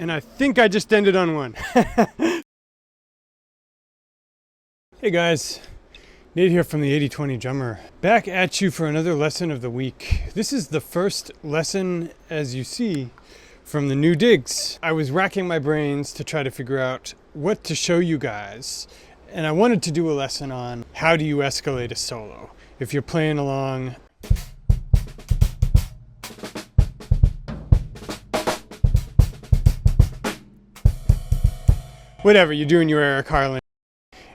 And I think I just ended on one. Hey guys, Nate here from the 80/20 Drummer. Back at you for another lesson of the week. This is the first lesson, as you see, from the new digs. I was racking my brains to try to figure out what to show you guys. And I wanted to do a lesson on how do you escalate a solo. If you're playing along, whatever, you're doing your Eric Harland.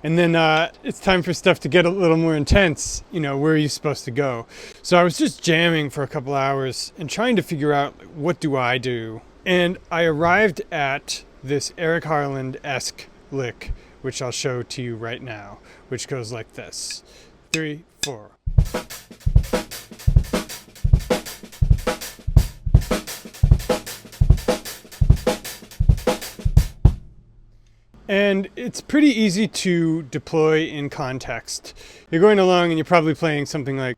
And then it's time for stuff to get a little more intense. You know, where are you supposed to go? So I was just jamming for a couple hours and trying to figure out what do I do. And I arrived at this Eric Harland-esque lick, which I'll show to you right now, which goes like this. 3, 4. And it's pretty easy to deploy in context. You're going along and you're probably playing something like,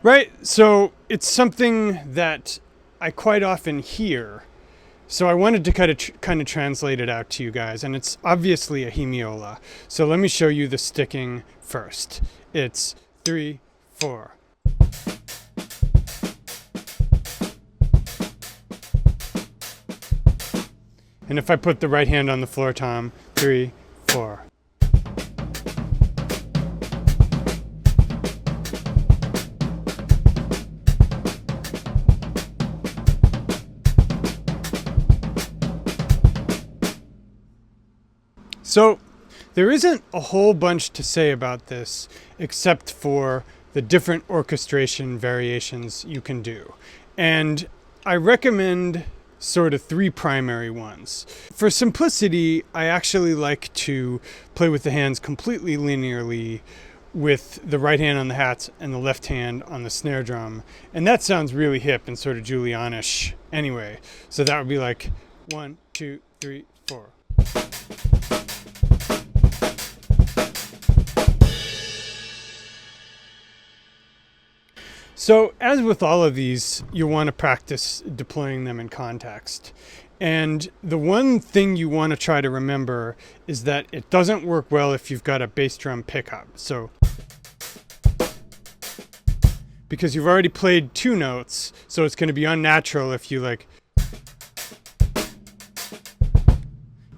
right? So it's something that I quite often hear. So I wanted to kind of translate it out to you guys, and it's obviously a hemiola. So let me show you the sticking first. It's 3, 4. And if I put the right hand on the floor tom, 3, 4. So there isn't a whole bunch to say about this except for the different orchestration variations you can do. And I recommend sort of 3 primary ones. For simplicity, I actually like to play with the hands completely linearly with the right hand on the hats and the left hand on the snare drum. And that sounds really hip and sort of Julianish anyway. So that would be like 1, 2, 3, 4. So as with all of these, you want to practice deploying them in context. And the one thing you want to try to remember is that it doesn't work well if you've got a bass drum pickup. So, because you've already played 2 notes, so it's going to be unnatural if you like,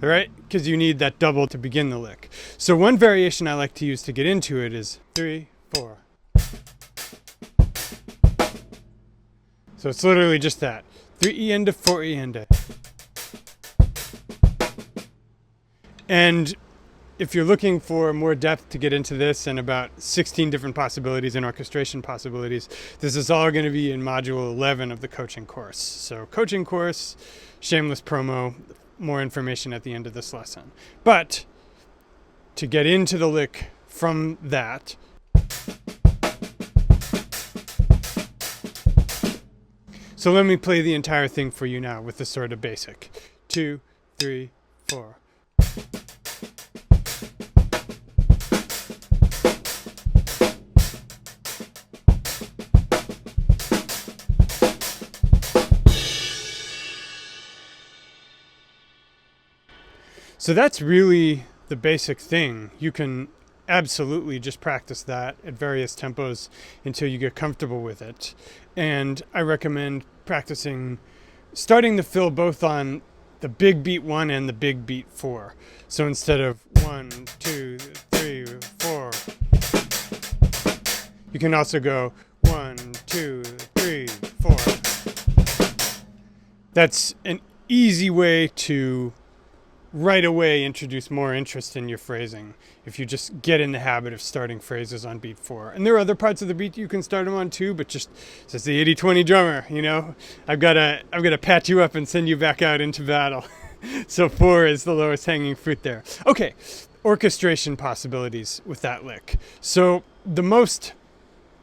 all right? Because you need that double to begin the lick. So one variation I like to use to get into it is 3, 4. So it's literally just that. 3 ende, 4 ende. And if you're looking for more depth to get into this and about 16 different possibilities and orchestration possibilities, this is all going to be in module 11 of the coaching course. So coaching course, shameless promo, more information at the end of this lesson. But to get into the lick from that, so let me play the entire thing for you now with the sort of basic. 2, 3, 4. So that's really the basic thing. You can absolutely just practice that at various tempos until you get comfortable with it. And I recommend practicing, starting the fill both on the big beat 1 and the big beat 4. So instead of 1, 2, 3, 4, you can also go 1, 2, 3, 4. That's an easy way to right away introduce more interest in your phrasing if you just get in the habit of starting phrases on beat 4. And there are other parts of the beat you can start them on too, but just as the 80/20 drummer, you know, I've got to patch you up and send you back out into battle. So 4 is the lowest hanging fruit there. Okay, orchestration possibilities with that lick. So the most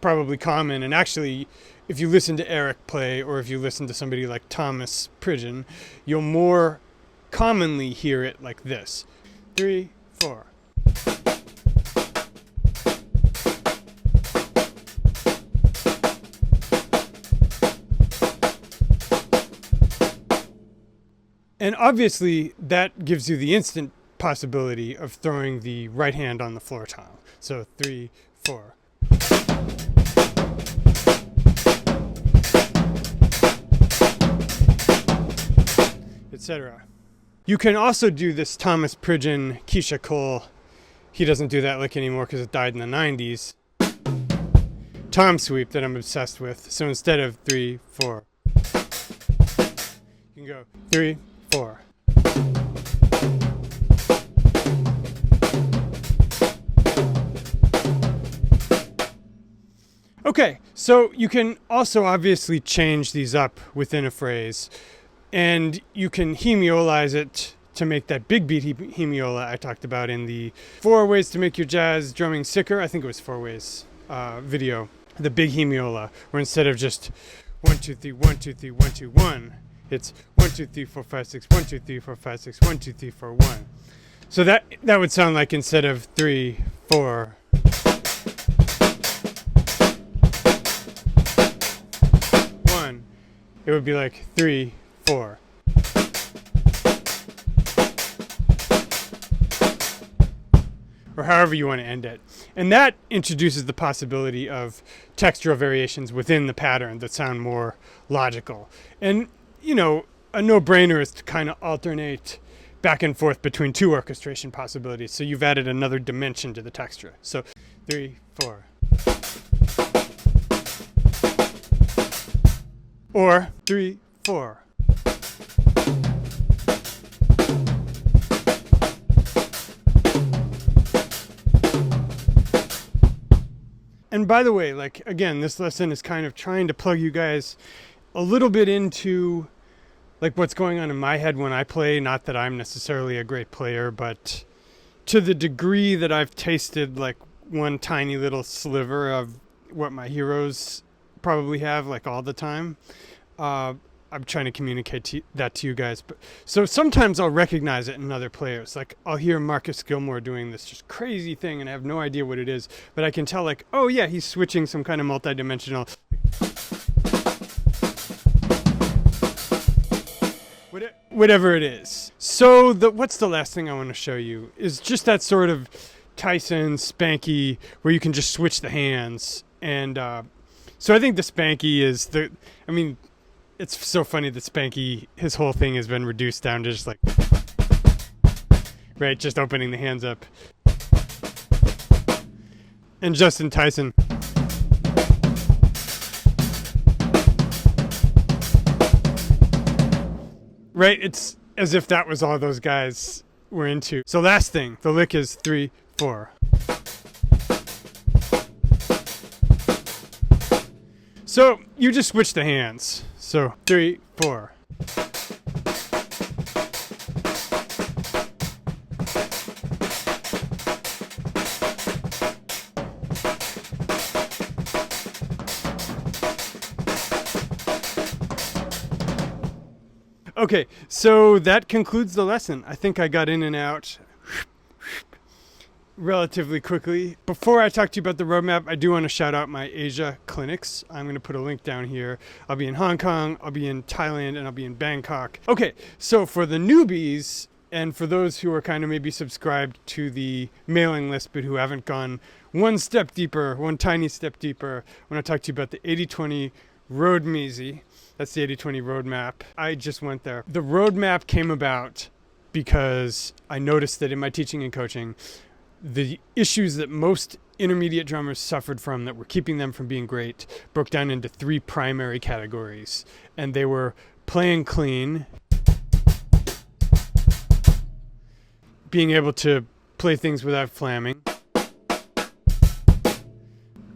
probably common, and actually if you listen to Eric play or if you listen to somebody like Thomas Pridgeon, you'll more commonly hear it like this. 3, 4. And obviously, that gives you the instant possibility of throwing the right hand on the floor tile. So 3, 4. Etc. You can also do this Thomas Pridgeon, Keisha Cole. He doesn't do that lick anymore because it died in the 90s. Tom sweep that I'm obsessed with. So instead of 3, 4, you can go 3, 4. Okay, so you can also obviously change these up within a phrase, and you can hemiolize it to make that big beat hemiola I talked about in the 4 ways to make your jazz drumming sicker. I think it was 4 ways video. The big hemiola, where instead of just 1, 2, 3, 1, 2, 3, 1, 2, 1, it's 1, 2, 3, 4, 5, 6, 1, 2, 3, 4, 5, 6, 1, 2, 3, 4, 1. So that would sound like instead of 3, 4, 1, it would be like 3, 4. Or however you want to end it. And that introduces the possibility of textural variations within the pattern that sound more logical. And, you know, a no-brainer is to kind of alternate back and forth between 2 orchestration possibilities. So you've added another dimension to the texture. So 3, 4. Or 3, 4. And by the way, like, again, this lesson is kind of trying to plug you guys a little bit into like what's going on in my head when I play. Not that I'm necessarily a great player, but to the degree that I've tasted like one tiny little sliver of what my heroes probably have like all the time. I'm trying to communicate that to you guys. But so sometimes I'll recognize it in other players. Like I'll hear Marcus Gilmore doing this just crazy thing and I have no idea what it is, but I can tell like, oh yeah, he's switching some kind of multi-dimensional. Whatever it is. So what's the last thing I want to show you is just that sort of Tyson Spanky where you can just switch the hands. And so I think the Spanky is it's so funny that Spanky, his whole thing has been reduced down to just like, right, just opening the hands up. And Justin Tyson. Right, it's as if that was all those guys were into. So last thing, the lick is 3, 4. So you just switch the hands. So 3, 4. Okay, so that concludes the lesson. I think I got in and out relatively quickly. Before I talk to you about the roadmap, I do want to shout out my Asia clinics. I'm going to put a link down here. I'll be in Hong Kong, I'll be in Thailand, and I'll be in Bangkok. Okay, so for the newbies, and for those who are kind of maybe subscribed to the mailing list, but who haven't gone one step deeper, one tiny step deeper, I want to talk to you about the 80-20 Road Measy. That's the 80-20 roadmap. I just went there. The roadmap came about because I noticed that in my teaching and coaching, the issues that most intermediate drummers suffered from that were keeping them from being great broke down into 3 primary categories. And they were playing clean, being able to play things without flamming,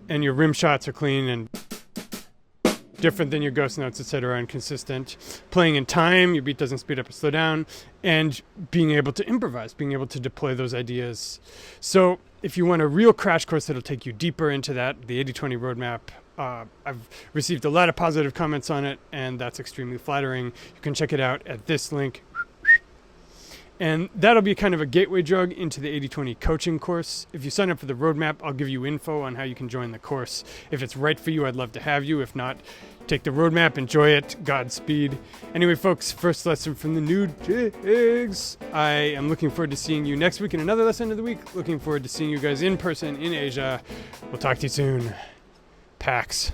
and your rim shots are clean and different than your ghost notes, etc., and consistent. Playing in time, your beat doesn't speed up or slow down, and being able to improvise, being able to deploy those ideas. So if you want a real crash course that'll take you deeper into that, the 80-20 roadmap, I've received a lot of positive comments on it, and that's extremely flattering. You can check it out at this link. And that'll be kind of a gateway drug into the 80/20 coaching course. If you sign up for the roadmap, I'll give you info on how you can join the course. If it's right for you, I'd love to have you. If not, take the roadmap, enjoy it, Godspeed. Anyway, folks, first lesson from the new jigs. I am looking forward to seeing you next week in another lesson of the week. Looking forward to seeing you guys in person in Asia. We'll talk to you soon. Pax.